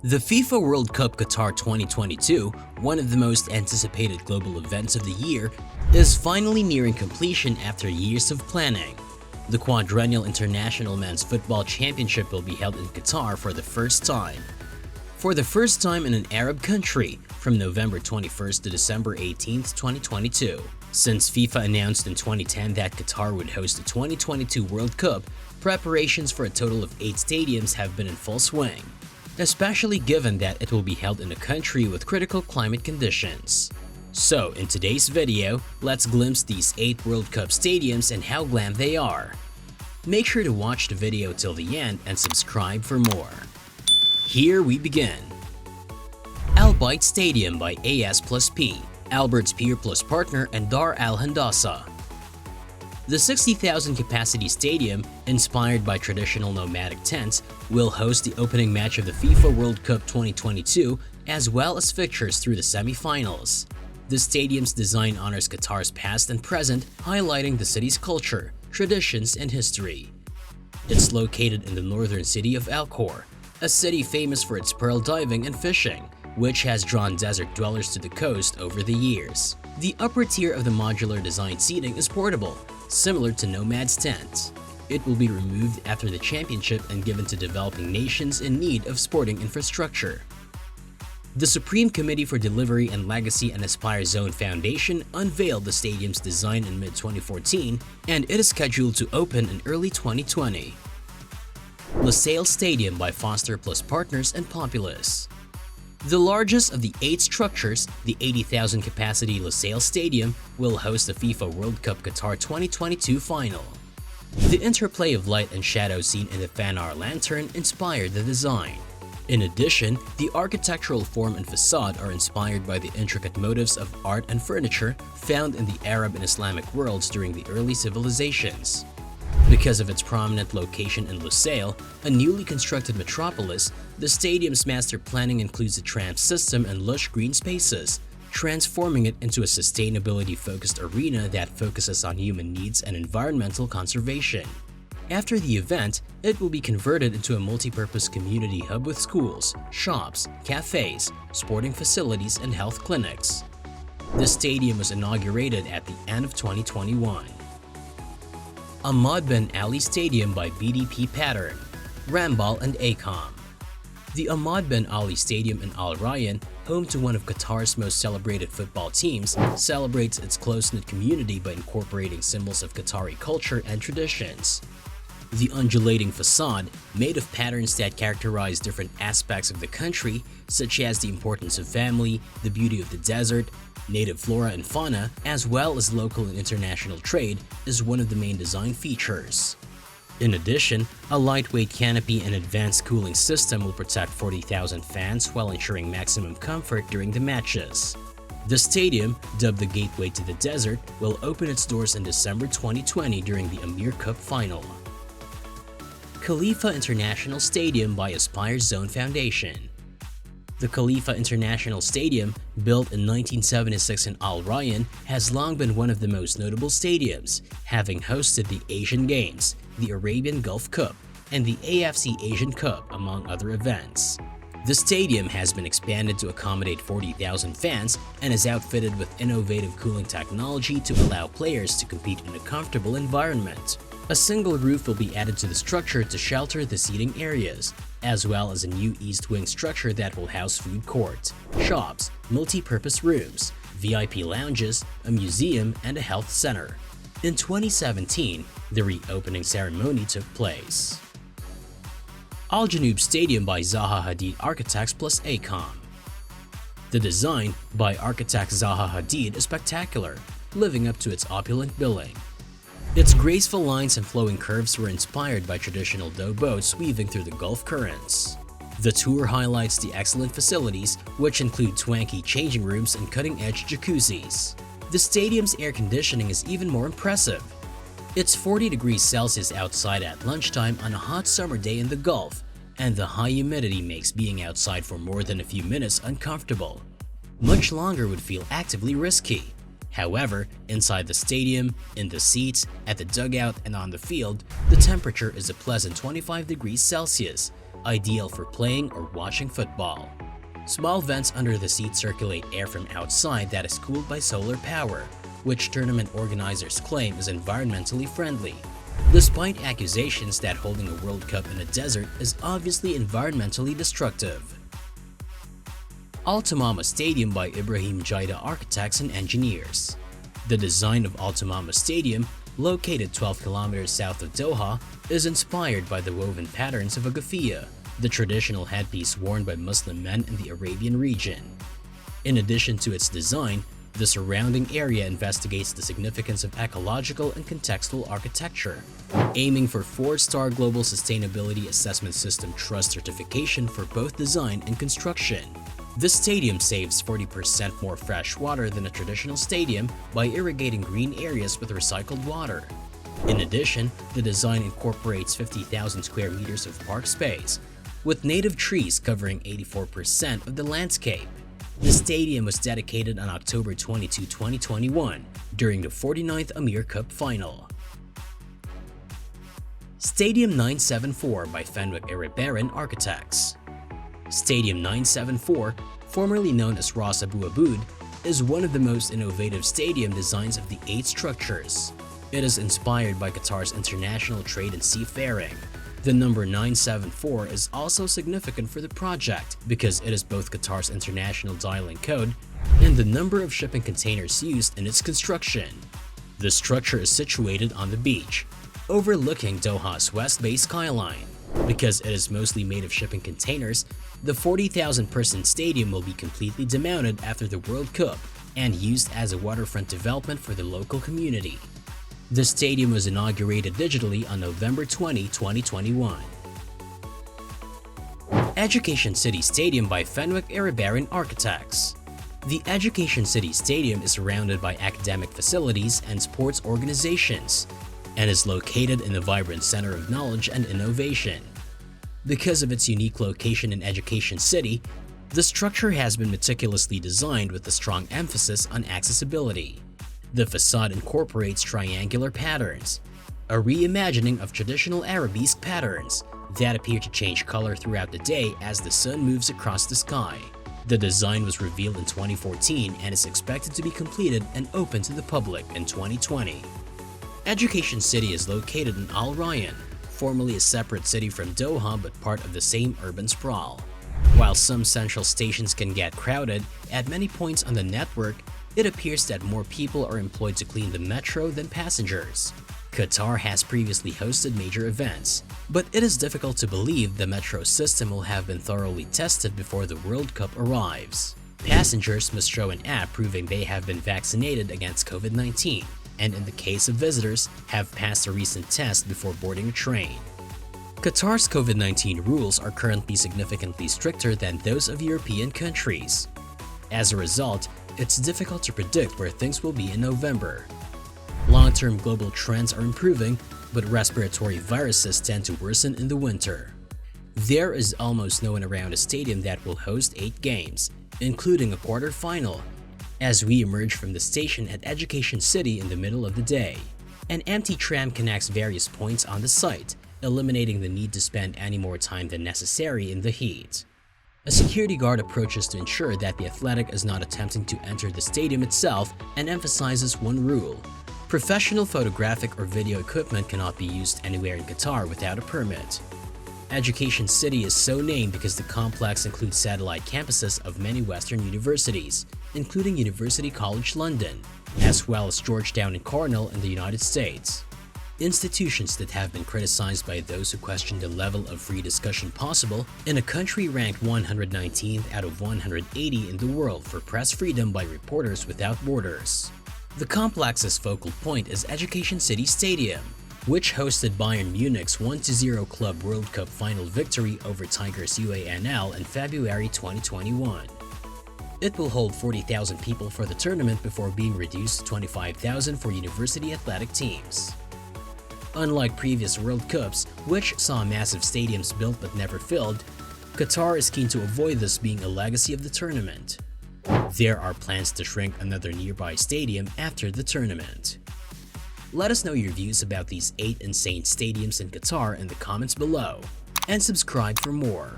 The FIFA World Cup Qatar 2022, one of the most anticipated global events of the year, is finally nearing completion after years of planning. The quadrennial International Men's Football Championship will be held in Qatar for the first time. For the first time in an Arab country, from November 21st to December 18th, 2022. Since FIFA announced in 2010 that Qatar would host the 2022 World Cup, preparations for a total of 8 stadiums have been in full swing, especially given that it will be held in a country with critical climate conditions. So, in today's video, let's glimpse these 8 World Cup stadiums and how glam they are. Make sure to watch the video till the end and subscribe for more. Here we begin. Al Bayt Stadium by AS+P, Albert Speer Plus Partner and Dar Al Handasa. The 60,000 capacity stadium, inspired by traditional nomadic tents, will host the opening match of the FIFA World Cup 2022 as well as fixtures through the semi-finals. The stadium's design honors Qatar's past and present, highlighting the city's culture, traditions, and history. It's located in the northern city of Al Khor, a city famous for its pearl diving and fishing, which has drawn desert dwellers to the coast over the years. The upper tier of the modular design seating is portable, similar to Nomad's tent. It will be removed after the championship and given to developing nations in need of sporting infrastructure. The Supreme Committee for Delivery and Legacy and Aspire Zone Foundation unveiled the stadium's design in mid-2014, and it is scheduled to open in early 2020. Lusail Stadium by Foster Plus Partners and Populous. The largest of the 8 structures, the 80,000 capacity Lusail Stadium, will host the FIFA World Cup Qatar 2022 final. The interplay of light and shadow seen in the Fanar lantern inspired the design. In addition, the architectural form and facade are inspired by the intricate motifs of art and furniture found in the Arab and Islamic worlds during the early civilizations. Because of its prominent location in Lusail, a newly constructed metropolis, the stadium's master planning includes a tram system and lush green spaces, transforming it into a sustainability-focused arena that focuses on human needs and environmental conservation. After the event, it will be converted into a multi-purpose community hub with schools, shops, cafes, sporting facilities, and health clinics. The stadium was inaugurated at the end of 2021. Ahmad Ben Ali Stadium by BDP Pattern, Rambal and ACOM. The Ahmad Ben Ali Stadium in Al Rayyan, home to one of Qatar's most celebrated football teams, celebrates its close-knit community by incorporating symbols of Qatari culture and traditions. The undulating facade, made of patterns that characterize different aspects of the country, such as the importance of family, the beauty of the desert, native flora and fauna, as well as local and international trade, is one of the main design features. In addition, a lightweight canopy and advanced cooling system will protect 40,000 fans while ensuring maximum comfort during the matches. The stadium, dubbed the Gateway to the Desert, will open its doors in December 2020 during the Amir Cup final. Khalifa International Stadium by Aspire Zone Foundation. The Khalifa International Stadium, built in 1976 in Al Rayyan, has long been one of the most notable stadiums, having hosted the Asian Games, the Arabian Gulf Cup, and the AFC Asian Cup, among other events. The stadium has been expanded to accommodate 40,000 fans and is outfitted with innovative cooling technology to allow players to compete in a comfortable environment. A single roof will be added to the structure to shelter the seating areas, as well as a new East Wing structure that will house food court, shops, multi-purpose rooms, VIP lounges, a museum, and a health center. In 2017, the reopening ceremony took place. Al Janoub Stadium by Zaha Hadid Architects plus ACOM. The design by architect Zaha Hadid is spectacular, living up to its opulent billing. Its graceful lines and flowing curves were inspired by traditional dough boats weaving through the Gulf currents. The tour highlights the excellent facilities, which include swanky changing rooms and cutting-edge jacuzzis. The stadium's air conditioning is even more impressive. It's 40 degrees Celsius outside at lunchtime on a hot summer day in the Gulf, and the high humidity makes being outside for more than a few minutes uncomfortable. Much longer would feel actively risky. However, inside the stadium, in the seats, at the dugout, and on the field, the temperature is a pleasant 25 degrees Celsius, ideal for playing or watching football. Small vents under the seat circulate air from outside that is cooled by solar power, which tournament organizers claim is environmentally friendly. Despite accusations that holding a World Cup in a desert is obviously environmentally destructive. Altamama Stadium by Ibrahim Jaida Architects and Engineers. The design of Altamama Stadium, located 12 kilometers south of Doha, is inspired by the woven patterns of a ghafiya, the traditional headpiece worn by Muslim men in the Arabian region. In addition to its design, the surrounding area investigates the significance of ecological and contextual architecture, aiming for 4-star Global Sustainability Assessment System Trust certification for both design and construction. This stadium saves 40% more fresh water than a traditional stadium by irrigating green areas with recycled water. In addition, the design incorporates 50,000 square meters of park space, with native trees covering 84% of the landscape. The stadium was dedicated on October 22, 2021, during the 49th Amir Cup final. Stadium 974 by Fenwick Iribarren Architects. Stadium 974, formerly known as Ras Abu Aboud, is one of the most innovative stadium designs of the 8 structures. It is inspired by Qatar's international trade and seafaring. The number 974 is also significant for the project because it is both Qatar's international dialing code and the number of shipping containers used in its construction. The structure is situated on the beach, overlooking Doha's West Bay skyline. Because it is mostly made of shipping containers, the 40,000-person stadium will be completely demounted after the World Cup and used as a waterfront development for the local community. The stadium was inaugurated digitally on November 20, 2021. Education City Stadium by Fenwick Iribarren Architects. The Education City Stadium is surrounded by academic facilities and sports organizations, and is located in the vibrant center of knowledge and innovation. Because of its unique location in Education City, the structure has been meticulously designed with a strong emphasis on accessibility. The facade incorporates triangular patterns, a reimagining of traditional Arabesque patterns that appear to change color throughout the day as the sun moves across the sky. The design was revealed in 2014 and is expected to be completed and open to the public in 2020. Education City is located in Al Rayyan, formerly a separate city from Doha but part of the same urban sprawl. While some central stations can get crowded, at many points on the network, it appears that more people are employed to clean the metro than passengers. Qatar has previously hosted major events, but it is difficult to believe the metro system will have been thoroughly tested before the World Cup arrives. Passengers must show an app proving they have been vaccinated against COVID-19, and in the case of visitors, have passed a recent test before boarding a train. Qatar's COVID-19 rules are currently significantly stricter than those of European countries. As a result, it's difficult to predict where things will be in November. Long-term global trends are improving, but respiratory viruses tend to worsen in the winter. There is almost no one around a stadium that will host 8 games, including a quarter-final, as we emerge from the station at Education City in the middle of the day. An empty tram connects various points on the site, eliminating the need to spend any more time than necessary in the heat. A security guard approaches to ensure that the athletic is not attempting to enter the stadium itself and emphasizes one rule: professional photographic or video equipment cannot be used anywhere in Qatar without a permit. Education City is so named because the complex includes satellite campuses of many Western universities, including University College London, as well as Georgetown and Cornell in the United States. Institutions that have been criticized by those who question the level of free discussion possible in a country ranked 119th out of 180 in the world for press freedom by Reporters Without Borders. The complex's focal point is Education City Stadium, which hosted Bayern Munich's 1-0 Club World Cup final victory over Tigers UANL in February 2021. It will hold 40,000 people for the tournament before being reduced to 25,000 for university athletic teams. Unlike previous World Cups, which saw massive stadiums built but never filled, Qatar is keen to avoid this being a legacy of the tournament. There are plans to shrink another nearby stadium after the tournament. Let us know your views about these 8 insane stadiums in Qatar in the comments below. and subscribe for more.